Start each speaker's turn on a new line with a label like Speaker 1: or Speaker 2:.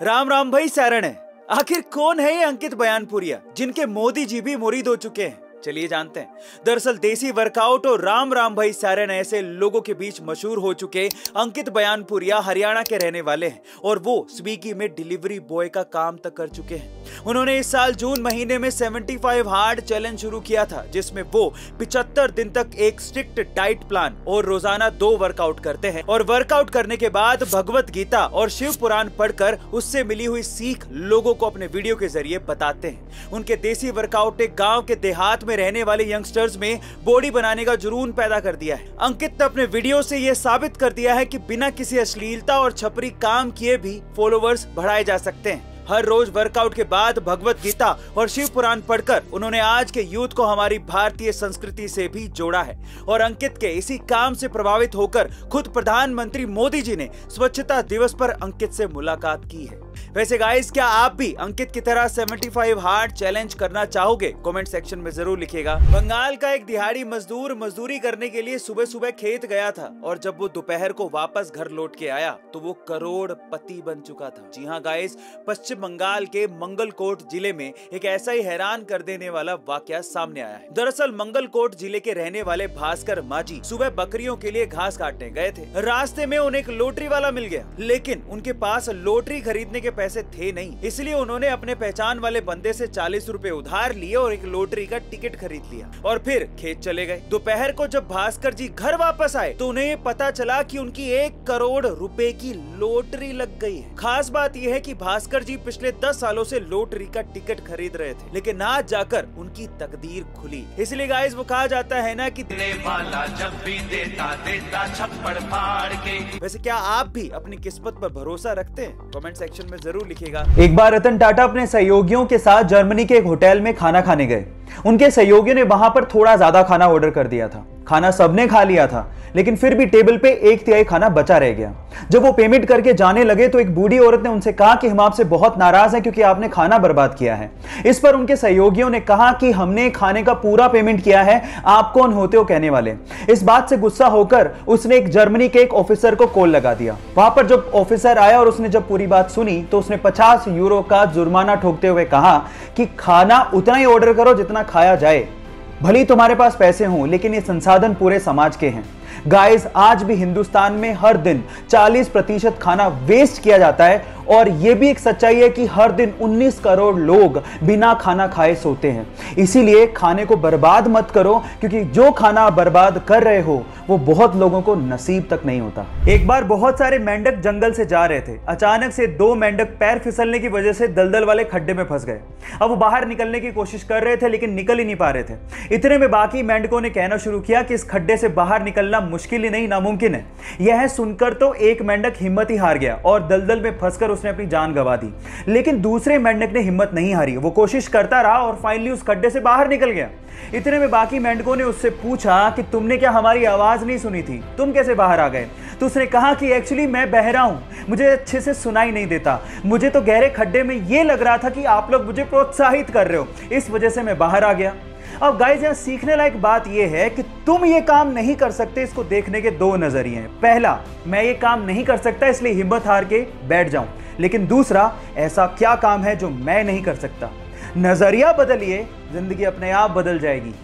Speaker 1: राम राम भाई सारण है। आखिर कौन है ये अंकित बयानपुरिया जिनके मोदी जी भी मुरीद हो चुके हैं? चलिए जानते हैं। दरअसल देसी वर्कआउट और राम राम भाई सारण ऐसे लोगों के बीच मशहूर हो चुके अंकित बयानपुरिया हरियाणा के रहने वाले हैं और वो स्विगी में डिलीवरी बॉय का काम तक कर चुके हैं। उन्होंने इस साल जून महीने में 75 हार्ड चैलेंज शुरू किया था, जिसमें वो 75 दिन तक एक स्ट्रिक्ट डाइट प्लान और रोजाना 2 वर्कआउट करते हैं और वर्कआउट करने के बाद भगवत गीता और शिव पुराण पढ़कर उससे मिली हुई सीख लोगों को अपने वीडियो के जरिए बताते हैं। उनके देसी वर्कआउट ने गांव के देहात में रहने वाले यंगस्टर्स में बॉडी बनाने का जुनून पैदा कर दिया है। अंकित ने अपने वीडियो से यह साबित कर दिया है कि बिना किसी अश्लीलता और छपरी काम किए भी फॉलोवर्स बढ़ाए जा सकते हैं। हर रोज वर्कआउट के बाद भगवत गीता और शिव पुराण पढ़कर उन्होंने आज के यूथ को हमारी भारतीय संस्कृति से भी जोड़ा है और अंकित के इसी काम से प्रभावित होकर खुद प्रधानमंत्री मोदी जी ने स्वच्छता दिवस पर अंकित से मुलाकात की है। वैसे गाइस, क्या आप भी अंकित की तरह 75 हार्ड चैलेंज करना चाहोगे? कमेंट सेक्शन में जरूर लिखिएगा। बंगाल का एक दिहाड़ी मजदूर मजदूरी करने के लिए सुबह सुबह खेत गया था और जब वो दोपहर को वापस घर लौट के आया तो वो करोड़पति बन चुका था। जी हाँ गाइस, पश्चिम बंगाल के मंगलकोट जिले में एक ऐसा ही हैरान कर देने वाला वाकया सामने आया है। दरअसल मंगलकोट जिले के रहने वाले भास्कर माजी सुबह बकरियों के लिए घास काटने गए थे। रास्ते में उन्हें एक लॉटरी वाला मिल गया, लेकिन उनके पास लॉटरी खरीदने के पैसे थे नहीं, इसलिए उन्होंने अपने पहचान वाले बंदे से 40 रुपए उधार लिए और एक लॉटरी का टिकट खरीद लिया और फिर खेत चले गए। दोपहर को जब भास्कर जी घर वापस आए तो उन्हें पता चला कि उनकी 1 करोड़ रुपए की लॉटरी लग गई है। खास बात यह है कि भास्कर जी पिछले 10 सालों से लॉटरी का टिकट खरीद रहे थे, लेकिन आज जाकर उनकी तकदीर खुली। इसलिए गाइस, वो कहा जाता है ना कि देने वाला जब भी देता देता छप्पड़ फाड़ के। वैसे क्या आप भी अपनी किस्मत पर भरोसा रखते हैं? कमेंट सेक्शन में जरूर लिखिएगा।
Speaker 2: एक बार रतन टाटा अपने सहयोगियों के साथ जर्मनी के एक होटल में खाना खाने गए। उनके सहयोगियों ने वहां पर थोड़ा ज्यादा खाना ऑर्डर कर दिया था। खाना सबने खा लिया था, लेकिन फिर भी टेबल पे 1/3 खाना बचा रह गया। जब वो पेमेंट करके जाने लगे तो एक बूढ़ी औरत ने उनसे कहा कि हम आपसे बहुत नाराज हैं क्योंकि आपने खाना बर्बाद किया है। इस पर उनके सहयोगियों ने कहा कि हमने खाने का पूरा पेमेंट किया है, आप कौन होते हो कहने वाले। इस बात से गुस्सा होकर उसने एक जर्मनी के एक ऑफिसर को कॉल लगा दिया। वहां पर जब ऑफिसर आया और उसने जब पूरी बात सुनी तो उसने 50 यूरो का जुर्माना ठोकते हुए कहा कि खाना उतना ही ऑर्डर करो जितना खाया जाए। भले तुम्हारे पास पैसे हों, लेकिन ये संसाधन पूरे समाज के हैं। गाइस, आज भी हिंदुस्तान में हर दिन 40% खाना वेस्ट किया जाता है और यह भी एक सच्चाई है कि हर दिन 19 करोड़ लोग बिना खाना खाए सोते हैं। इसीलिए खाने को बर्बाद मत करो, क्योंकि जो खाना बर्बाद कर रहे हो वो बहुत लोगों को नसीब तक नहीं होता। एक बार बहुत सारे मेंढक जंगल से जा रहे थे। अचानक से 2 मेंढक पैर फिसलने की वजह से दलदल वाले खड्डे में फंस गए। अब वो बाहर निकलने की कोशिश कर रहे थे, लेकिन निकल ही नहीं पा रहे थे। इतने में बाकी मेंढकों ने कहना शुरू किया कि इस खड्डे से बाहर निकलना मुश्किल ही नहीं, नामुमकिन है। यह सुनकर तो एक मेंढक हिम्मत ही हार गया और दलदल में फंसकर उसने अपनी जान गंवा दी। लेकिन दूसरे मेंढक ने हिम्मत नहीं हारी, वो कोशिश करता रहा और फाइनली उस खड्डे से बाहर निकल गया। इतने में बाकी मेंढकों ने उससे पूछा कि तुमने क्या हमारी आवाज नहीं सुनी थी, तुम कैसे बाहर आ गए? तो उसने कहा कि एक्चुअली मैं बहरा हूं, मुझे अच्छे से सुनाई नहीं देता। मुझे तो गहरे खड्डे में यह लग रहा था कि आप लोग मुझे प्रोत्साहित कर रहे हो, इस वजह से मैं बाहर आ गया। अब गाइस, यहाँ सीखने लायक बात यह है कि तुम ये काम नहीं कर सकते, इसको देखने के 2 नजरिए हैं। पहला, मैं ये काम नहीं कर सकता इसलिए हिम्मत हार के बैठ जाऊं। लेकिन दूसरा, ऐसा क्या काम है जो मैं नहीं कर सकता? नजरिया बदलिए, जिंदगी अपने आप बदल जाएगी।